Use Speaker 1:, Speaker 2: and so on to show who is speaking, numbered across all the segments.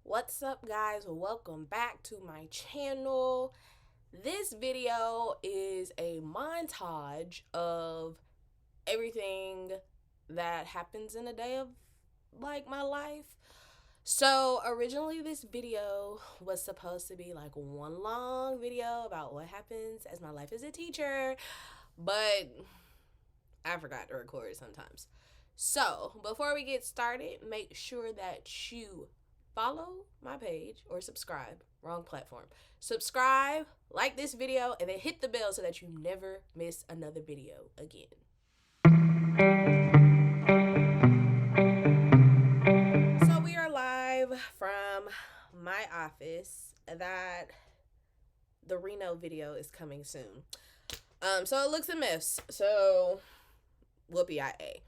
Speaker 1: What's up, guys? Welcome back to my channel. This video is a montage of everything that happens in a day of my life. So originally this video was supposed to be like one long video about what happens as my life as a teacher, but I forgot to record sometimes. So before we get started, make sure that you follow my page or subscribe. Wrong platform. Subscribe, like this video, and then hit the bell so that you never miss another video again. So we are live from my office. That the Reno video is coming soon. So it looks a mess. So whoopee IA.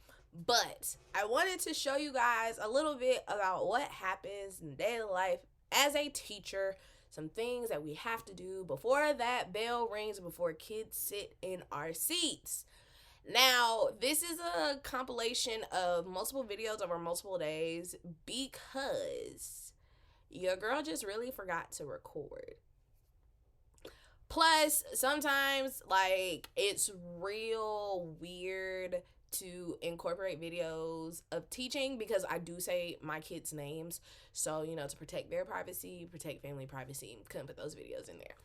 Speaker 1: But I wanted to show you guys a little bit about what happens in daily life as a teacher, some things that we have to do before that bell rings, before kids sit in our seats. Now, this is a compilation of multiple videos over multiple days because your girl just really forgot to record. Plus, sometimes, it's real weird to incorporate videos of teaching because I do say my kids' names. So, to protect their privacy, protect family privacy, couldn't put those videos in there.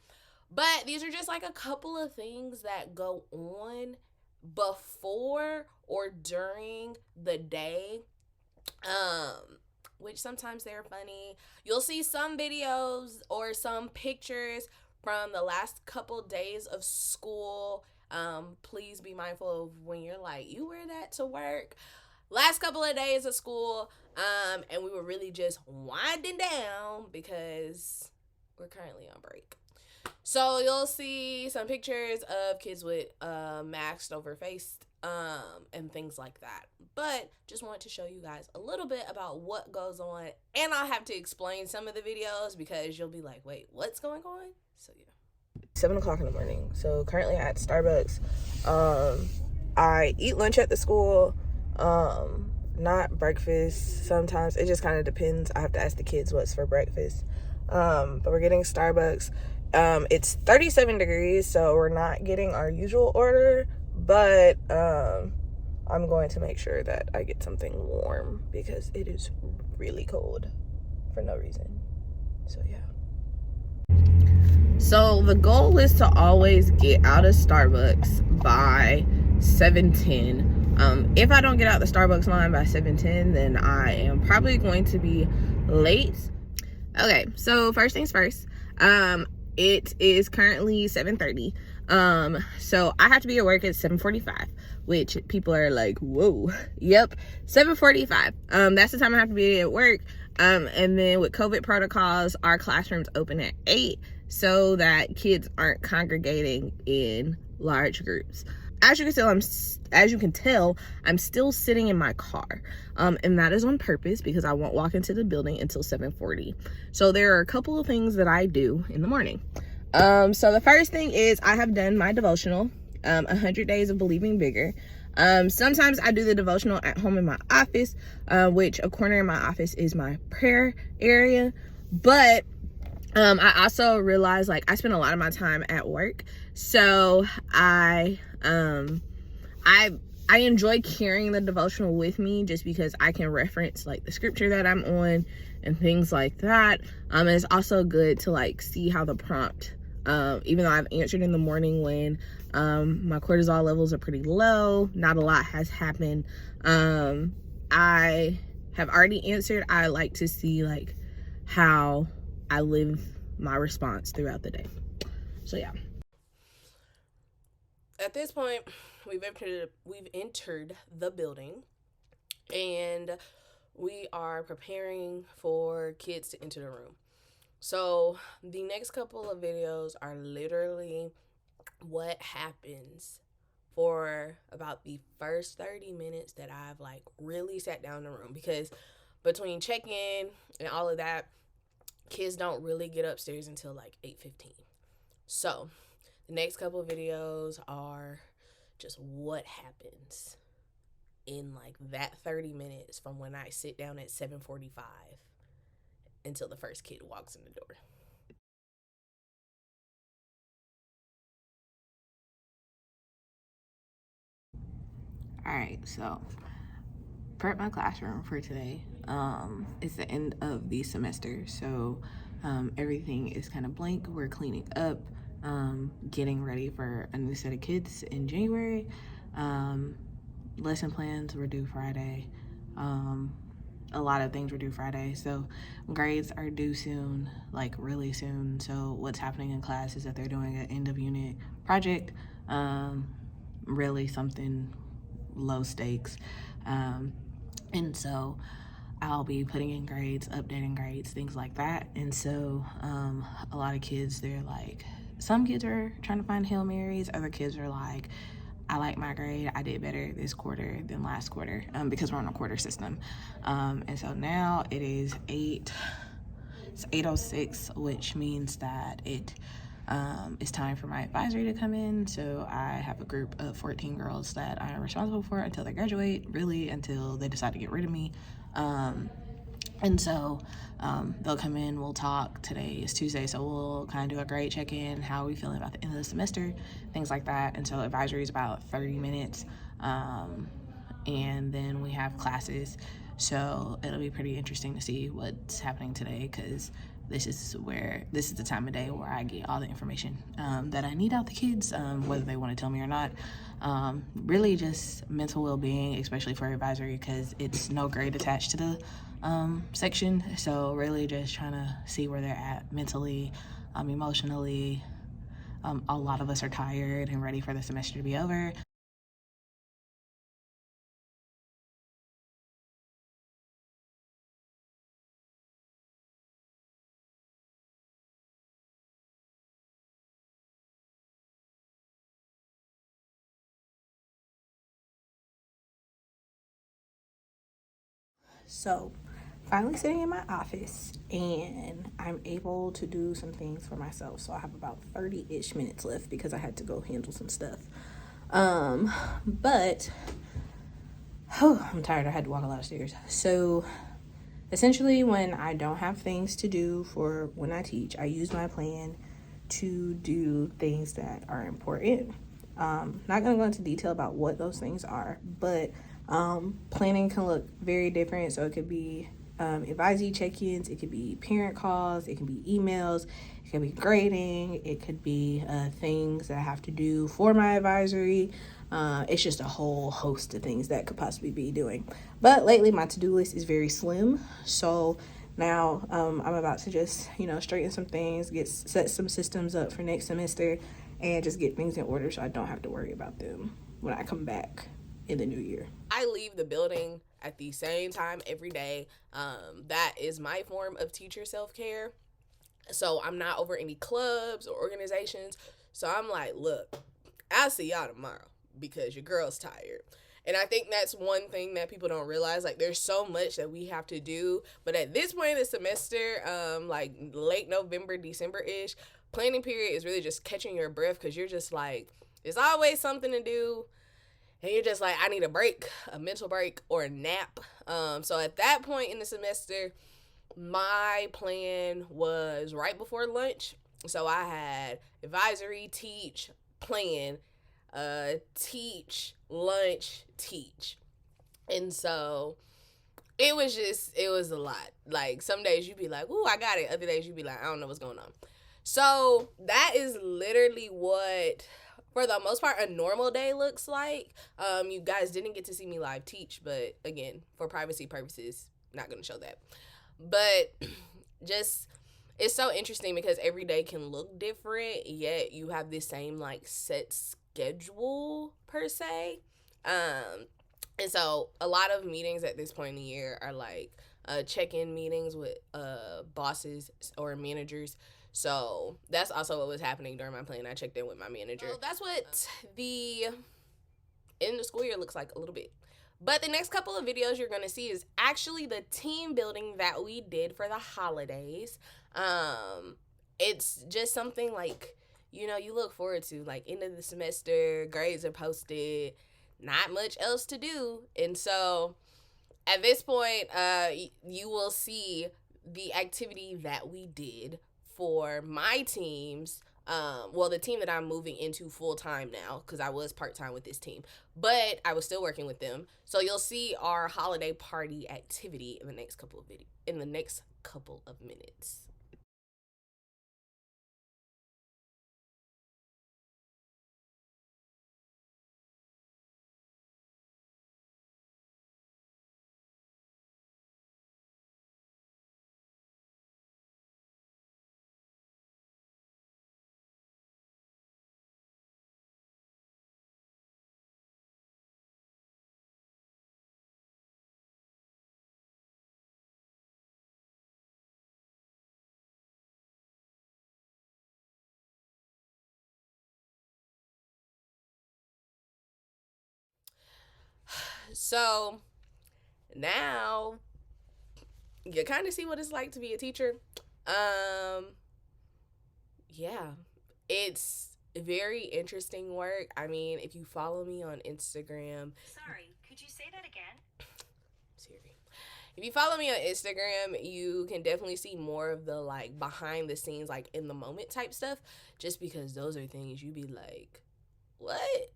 Speaker 1: But these are just like a couple of things that go on before or during the day. Which sometimes they're funny. You'll see some videos or some pictures from the last couple days of school. Please be mindful of when you're like, you wear that to work. Last couple of days of school, and we were really just winding down because we're currently on break. So you'll see some pictures of kids with masks over face and things like that. But just wanted to show you guys a little bit about what goes on, and I'll have to explain some of the videos because you'll be like, wait, what's going on? So yeah. 7 o'clock in the morning. So currently at Starbucks. I eat lunch at the school. Not breakfast. Sometimes it just kind of depends. I have to ask the kids what's for breakfast. But we're getting Starbucks. It's 37 degrees, so we're not getting our usual order, but I'm going to make sure that I get something warm because it is really cold for no reason. So yeah. So the goal is to always get out of Starbucks by 7:10. If I don't get out the Starbucks line by 7:10, then I am probably going to be late. Okay, so first things first. It is currently 7:30. So I have to be at work at 7:45, which people are like, whoa. Yep, 7:45. That's the time I have to be at work. And then with COVID protocols, our classrooms open at 8 so that kids aren't congregating in large groups. As you can tell, I'm still sitting in my car. And that is on purpose because I won't walk into the building until 7:40. So there are a couple of things that I do in the morning. So the first thing is I have done my devotional, 100 Days of Believing Bigger. Sometimes I do the devotional at home in my office, which a corner in my office is my prayer area. But I also realize I spend a lot of my time at work. So I enjoy carrying the devotional with me just because I can reference the scripture that I'm on and things like that. And it's also good to see how the prompt, even though I've answered in the morning when my cortisol levels are pretty low, not a lot has happened. I have already answered. I like to see how I live my response throughout the day. So yeah. At this point, we've entered the building, and we are preparing for kids to enter the room. So the next couple of videos are literally what happens for about the first 30 minutes that I've really sat down in the room, because between check-in and all of that, kids don't really get upstairs until 8:15. So the next couple of videos are just what happens in that 30 minutes from when I sit down at 7:45 until the first kid walks in the door. All right, so prep my classroom for today. It's the end of the semester, so everything is kind of blank. We're cleaning up, getting ready for a new set of kids in January. Lesson plans were due Friday. A lot of things were due Friday, so grades are due soon, like really soon. So what's happening in class is that they're doing an end of unit project, really something low stakes. And so I'll be putting in grades, updating grades, things like that. And so a lot of kids, they're like, some kids are trying to find Hail Marys, other kids are like, I like my grade. I did better this quarter than last quarter, because we're on a quarter system. And so now it is 8:06, which means that it's time for my advisory to come in. So I have a group of 14 girls that I am responsible for until they graduate, really until they decide to get rid of me. And so they'll come in, we'll talk. Today is Tuesday, so we'll kind of do a grade check-in, how are we feeling about the end of the semester, things like that. And so advisory is about 30 minutes. And then we have classes. So it'll be pretty interesting to see what's happening today, because this is the time of day where I get all the information that I need out the kids, whether they want to tell me or not. Really just mental well-being, especially for advisory, because it's no grade attached to the section. So really just trying to see where they're at mentally, emotionally. A lot of us are tired and ready for the semester to be over. So, finally sitting in my office, and I'm able to do some things for myself. So I have about 30-ish minutes left because I had to go handle some stuff. But I'm tired. I had to walk a lot of stairs. So essentially, when I don't have things to do for when I teach, I use my plan to do things that are important. Not going to go into detail about what those things are, but planning can look very different. So it could be advisee check-ins, it could be parent calls, it can be emails, it could be grading, it could be things that I have to do for my advisory. It's just a whole host of things that could possibly be doing. But lately my to-do list is very slim. So now I'm about to just, straighten some things, set some systems up for next semester, and just get things in order so I don't have to worry about them when I come back in the new year. I leave the building at the same time every day. That is my form of teacher self-care. So I'm not over any clubs or organizations. So I'm like, look, I'll see y'all tomorrow because your girl's tired. And I think that's one thing that people don't realize. Like, there's so much that we have to do. But at this point in the semester, like late November, December-ish, planning period is really just catching your breath, because you're just like, there's always something to do. And you're just like, I need a break, a mental break, or a nap. So at that point in the semester, my plan was right before lunch. So I had advisory, teach, plan, teach, lunch, teach. And so it was a lot. Like, some days you'd be like, ooh, I got it. Other days you'd be like, I don't know what's going on. So that is literally what, for the most part, a normal day looks like. You guys didn't get to see me live teach, but again, for privacy purposes, not going to show that. But just, it's so interesting because every day can look different, yet you have this same like set schedule per se. And so a lot of meetings at this point in the year are like check-in meetings with bosses or managers. So that's also what was happening during my plan. I checked in with my manager. So that's what the end of the school year looks like a little bit. But the next couple of videos you're going to see is actually the team building that we did for the holidays. It's just something like, you look forward to. Like, end of the semester, grades are posted, not much else to do. And so at this point, you will see
Speaker 2: the activity that we did for my teams. The team that I'm moving into full time now, because I was part time with this team, but I was still working with them. So you'll see our holiday party activity in the next couple of minutes. So now you kind of see what it's like to be a teacher. Um, yeah, it's very interesting work. I mean, if you follow me on Instagram,
Speaker 3: Sorry, could you say that again?
Speaker 2: Siri. If you follow me on Instagram, you can definitely see more of the like behind the scenes, like in the moment type stuff, just because those are things you be like, what?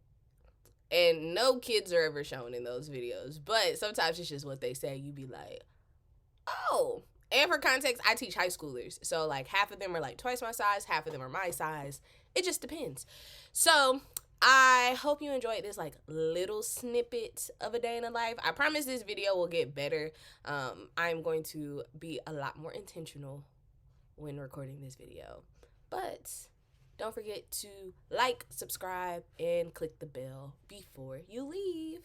Speaker 2: And no kids are ever shown in those videos, but sometimes it's just what they say. You be like, oh. And for context, I teach high schoolers. So like half of them are like twice my size, half of them are my size. It just depends. So I hope you enjoyed this like little snippet of a day in a life. I promise this video will get better. I'm going to be a lot more intentional when recording this video. But don't forget to like, subscribe, and click the bell before you leave.